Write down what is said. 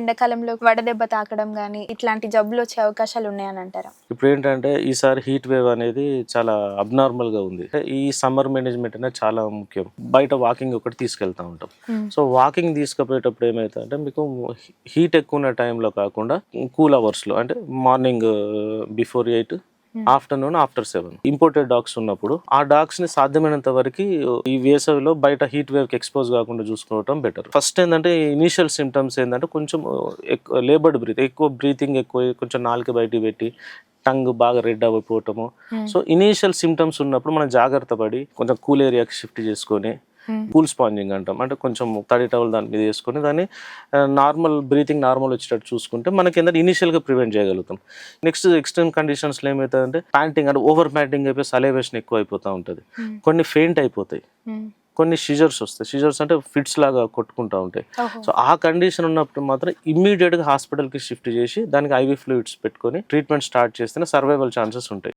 ఎండాకాలంలో వడదెబ్బ తాకడం గానీ ఇట్లాంటి జబ్బులు వచ్చే అవకాశాలు ఉన్నాయని అంటారా? ఇప్పుడు ఏంటంటే ఈసారి హీట్ వేవ్ అనేది చాలా అబ్నార్మల్ గా ఉంది. ఈ సమ్మర్ మేనేజ్మెంట్ అనేది చాలా ముఖ్యం. బయట వాకింగ్ ఒకటి తీసుకెళ్తా ఉంటాం. సో వాకింగ్ తీసుకుపోయేటప్పుడు ఏమైతుందంటే మీకు హీట్ ఎక్కువ ఉన్న టైంలో కాకుండా కూల్ అవర్స్ లో, అంటే morning before 8, afternoon after 7 imported dogs ఉన్నప్పుడు ఆ డాగ్స్ ని సాధ్యమైనంత వరకు ఈ వేసవిలో బయట హీట్ వేవ్ కి ఎక్స్పోజ్ కాకుండా చూసుకోవడం బెటర్. ఫస్ట్ ఏంటంటే ఇనీషియల్ సిమ్టమ్స్ ఏంటంటే కొంచెం లేబర్డ్ బ్రీత్, ఎక్కువ బ్రీతింగ్ ఎక్కువ, కొంచెం నాలుక బయటికి పెట్టి టంగ్ బాగా రెడ్ అయిపోవటము. సో ఇనీషియల్ సిమ్టమ్స్ ఉన్నప్పుడు మనం జాగ్రత్త పడి కొంచెం కూల్ ఏరియాకి షిఫ్ట్ చేసుకొని, కూల్ స్పాంజింగ్ అంటాం, అంటే కొంచెం తడి టవల్ దాని మీద వేసుకొని దాన్ని నార్మల్ బ్రీతింగ్ నార్మల్ వచ్చేటట్టు చూసుకుంటే మనకి ఏంటంటే ఇనిషియల్గా ప్రివెంట్ చేయగలుగుతాం. నెక్స్ట్ ఎక్స్ట్రీమ్ కండిషన్స్లో ఏమవుతుందంటే ప్యాంటింగ్, అంటే ఓవర్ ప్యాంటింగ్ అయిపోయి సలేవేషన్ ఎక్కువ అయిపోతూ ఉంటుంది. కొన్ని ఫెయింట్ అయిపోతాయి, కొన్ని సిజర్స్ వస్తాయి. సిజర్స్ అంటే ఫిట్స్ లాగా కొట్టుకుంటూ ఉంటాయి. సో ఆ కండిషన్ ఉన్నప్పుడు మాత్రం ఇమ్మీడియట్గా హాస్పిటల్కి షిఫ్ట్ చేసి దానికి ఐవీ ఫ్లూయిడ్స్ పెట్టుకొని ట్రీట్మెంట్ స్టార్ట్ చేస్తేనే సర్వైవల్ ఛాన్సెస్ ఉంటాయి.